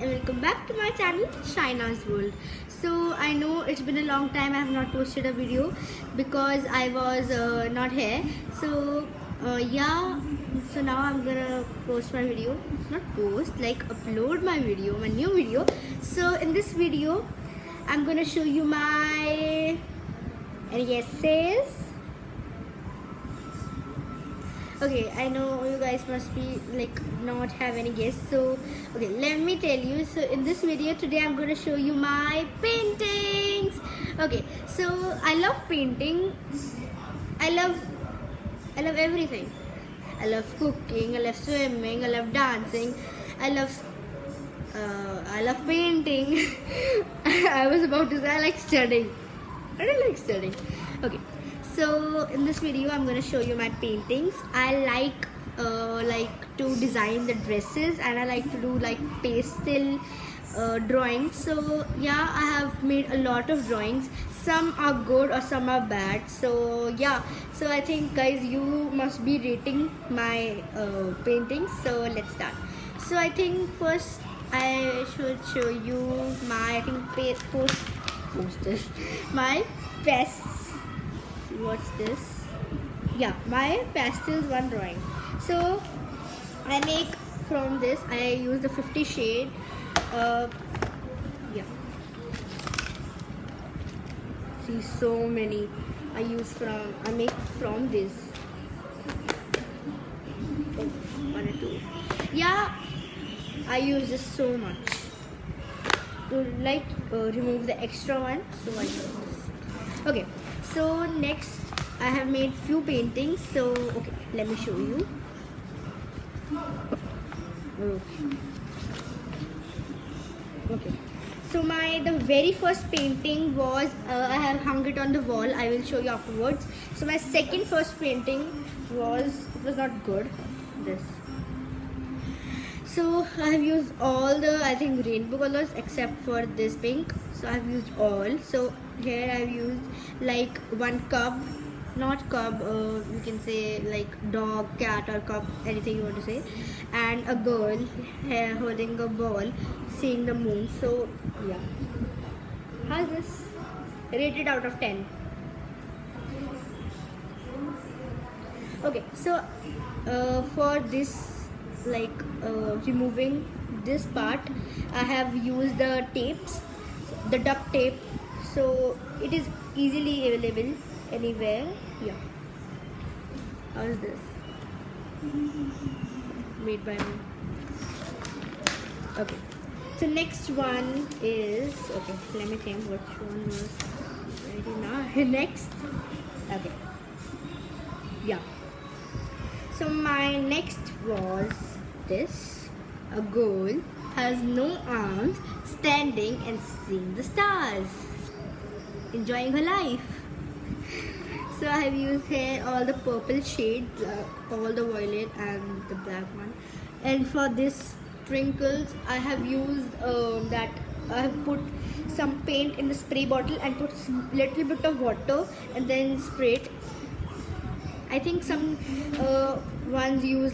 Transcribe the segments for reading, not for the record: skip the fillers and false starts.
and welcome back to my channel Shina's World. So I know it's been a long time I have not posted a video because I was not here. So yeah, so now I'm gonna post my video, not post, like upload my video, my new video. So in this video I'm gonna show you my guesses. Okay, I know you guys must be like not have any guess, so okay, let me tell you. So in this video today I'm going to show you my paintings. Okay, so I love painting. I love everything. I love cooking, I love swimming, I love dancing, I love painting. I was about to say I like studying. I don't like studying. Okay, so in this video I'm going to show you my paintings. I like to design the dresses, and I like to do like pastel drawings. So yeah, I have made a lot of drawings. Some are good or some are bad. So yeah, so I think guys you must be rating my paintings. So let's start. So I think first I should show you my poster my what's this? Yeah, my pastels one drawing. So I make from this. I use the 50 shade. Yeah. See, so many. I make from this. Oh, one or two. Yeah, I use this so much to remove the extra one. So I use this. Okay. So next I have made few paintings. So okay, let me show you. Okay. So the very first painting was I have hung it on the wall. I will show you afterwards. So my first painting was not good. This. So I have used all the rainbow colors except for this pink. So I have used all. So here I have used like one cub, not cub, you can say like dog, cat or cub, anything you want to say, and a girl here holding a ball, seeing the moon. So yeah, how's this? Rated out of 10. Okay, so for this removing this part, I have used the tapes, the duct tape, so it is easily available anywhere. Yeah, how is this? Made by me. Okay, so next one is, okay, let me think which one was ready now. Next, okay, yeah. So my next was this. A girl has no arms, standing and seeing the stars, enjoying her life. So I have used here all the purple shade, all the violet and the black one. And for this sprinkles, I have used I have put some paint in the spray bottle and put little bit of water and then spray it. I think some ones use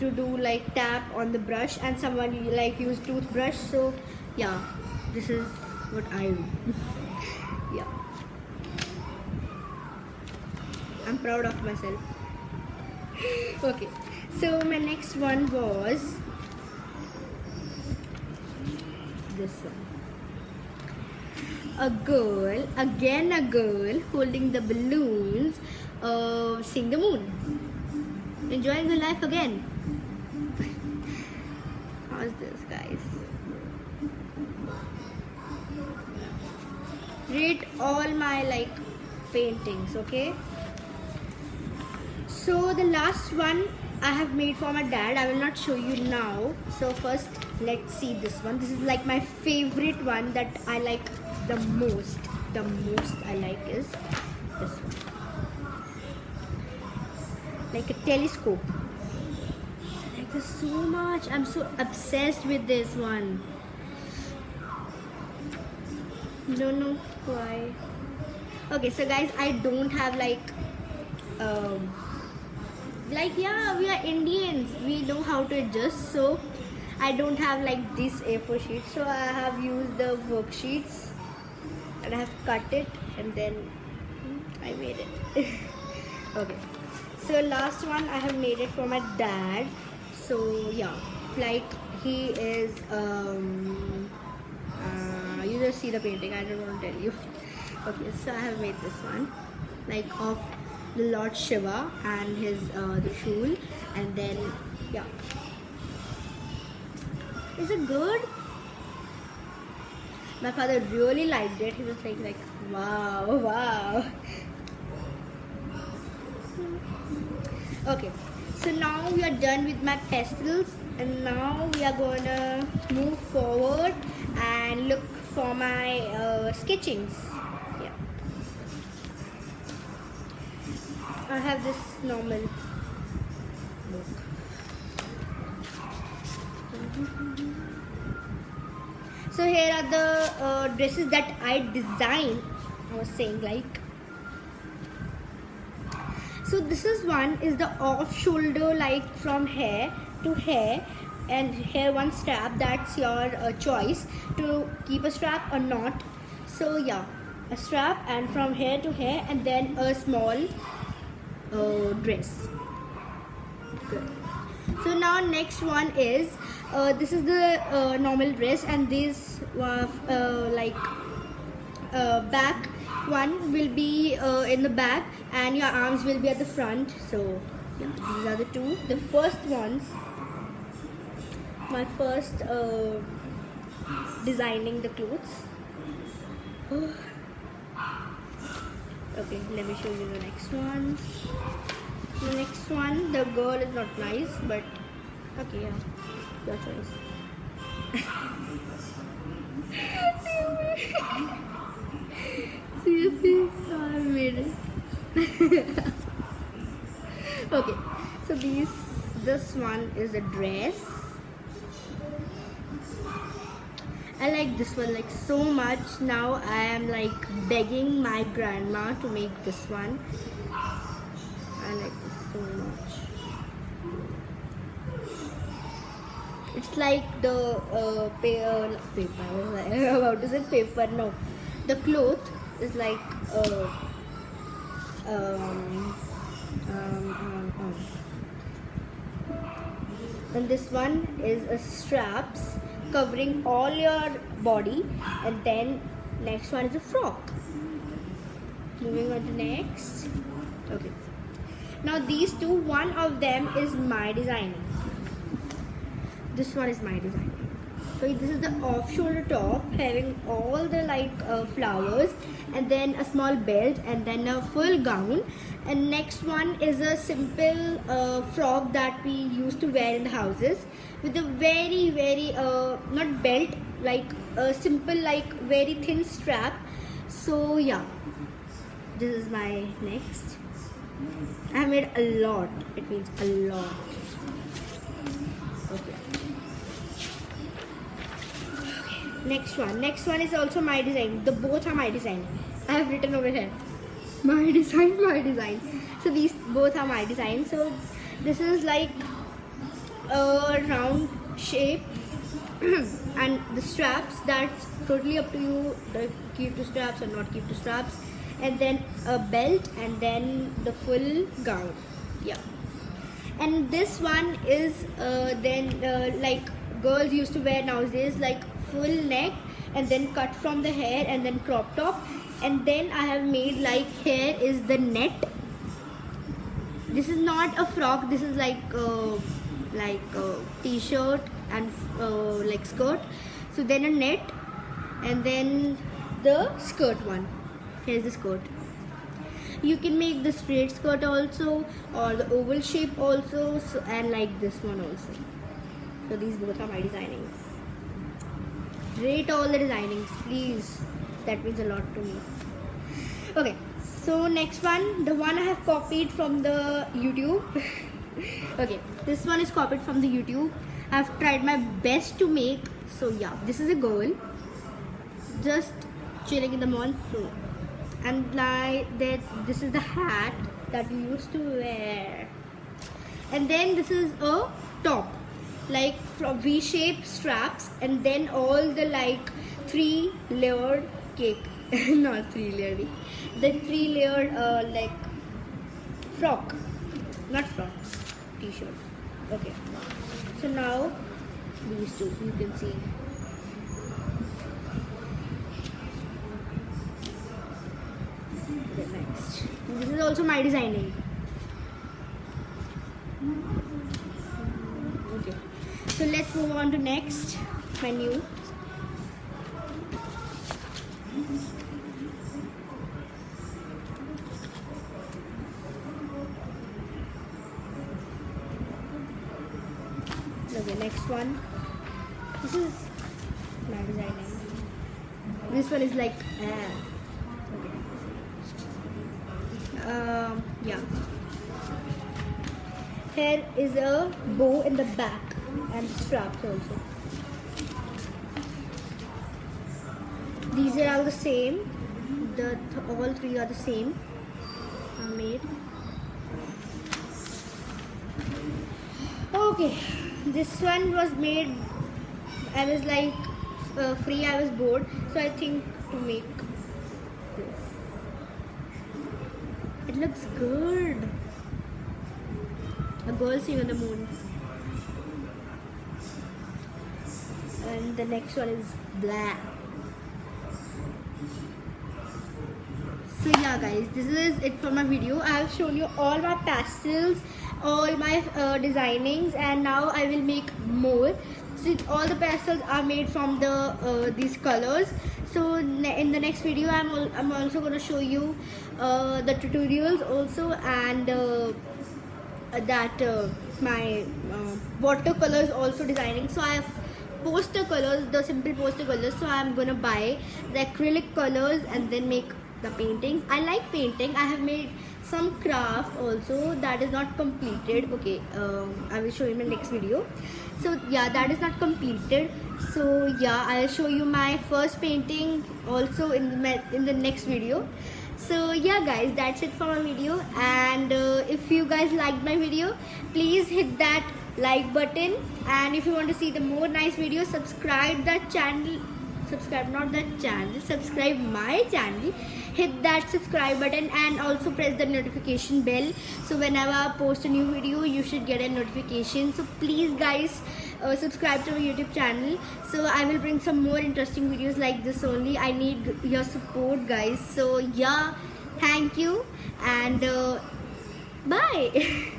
to do tap on the brush, and someone use toothbrush. So yeah, this is what I do. Yeah, I'm proud of myself. Okay, so my next one was this one. A girl holding the balloons, seeing the moon, enjoying her life again. How's this, guys? Rate all my paintings, okay? So the last one I have made for my dad. I will not show you now. So first let's see this one. This is my favorite one that I like the most. The most I like is this one. Like a telescope. I like this so much. I'm so obsessed with this one. Don't know why. Okay, so guys, I don't have yeah, we are Indians. We know how to adjust. So I don't have like this A4 sheet, so I have used the worksheets and I have cut it and then I made it. Okay, so last one I have made it for my dad. So yeah, like he is you just see the painting, I don't want to tell you. Okay, so I have made this one like of the Lord Shiva and his the Shul, and then yeah. Is it good? My father really liked it. He was like wow, wow. Okay, so now we are done with my pastels, and now we are gonna move forward and look for my sketchings. Yeah, I have this normal book. So here are the dresses that I designed. I was saying like. So this is one is the off shoulder, like from hair to hair, and here one strap. That's your choice to keep a strap or not. So yeah, a strap and from hair to hair, and then a small dress. Good. So now next one is this is the normal dress, and this like back one will be in the back and your arms will be at the front. So yeah, these are the two. The first ones, my first designing the clothes. Okay, let me show you the next one. The next one, the girl is not nice, but okay, yeah, your choice. See your face? Oh, I made it. Okay, so this one is a dress. I like this one like so much. Now I am like begging my grandma to make this one. I like this so much. It's like the paper. I was about to say paper. No, the cloth is like and this one is a straps covering all your body, and then next one is a frock. Moving on to next. Okay, now these two, one of them is my design. This one is my design. So this is the off shoulder top having all the like flowers, and then a small belt, and then a full gown. And next one is a simple frock that we used to wear in the houses with a very not belt, like a simple like very thin strap. So yeah, this is my next. I have made a lot. It means a lot. Okay. Next one is also my design. The both are my design. I have written over here, my design. So these both are my design. So this is like a round shape and the straps, that's totally up to you, like keep to straps or not keep to straps, and then a belt, and then the full gown. Yeah. And this one is like girls used to wear nowadays, like full neck and then cut from the hair and then crop top, and then I have made like here is the net. This is not a frock, this is like a t-shirt and like skirt. So then a net, and then the skirt one. Here's the skirt. You can make the straight skirt also, or the oval shape also, so, and like this one also. So these both are my designings. Rate all the designings, please. That means a lot to me. Okay, so next one, the one I have copied from the YouTube. Okay, this one is copied from the YouTube. I've tried my best to make. So yeah, this is a girl just chilling in the monsoon, and like that, this is the hat that we used to wear, and then this is a top. like from V-shaped straps, and then all the like 3-layered cake. Not 3-layered, then 3-layered like frock, not frock, t-shirt. Okay, so now these two you can see. Okay, next, this is also my designing. Okay, so let's move on to next menu. Okay, next one. This is my designing. This one is like okay. Yeah. Here is a bow in the back and straps also. These are all the same. All three are the same. Are made. Okay, this one was made. I was like free. I was bored, so I think to make this. It looks good. A girl sing on the moon. And the next one is black. So yeah guys, this is it for my video. I have shown you all my pastels, all my designings, and now I will make more. So all the pastels are made from the these colors. So in the next video I'm also going to show you the tutorials also, and my watercolors also designing. So I have poster colors, the simple poster colors, so I'm gonna buy the acrylic colors and then make the paintings. I like painting. I have made some craft also that is not completed. Okay, I will show you in my next video. So yeah, that is not completed. So yeah, I'll show you my first painting also in the next video. So yeah guys, that's it for my video, and if you guys liked my video, please hit that like button, and if you want to see the more nice videos, subscribe my channel, subscribe my channel, hit that subscribe button, and also press the notification bell, so whenever I post a new video you should get a notification. So please guys, subscribe to my YouTube channel, so I will bring some more interesting videos like this only. I need your support guys. So yeah, thank you, and bye.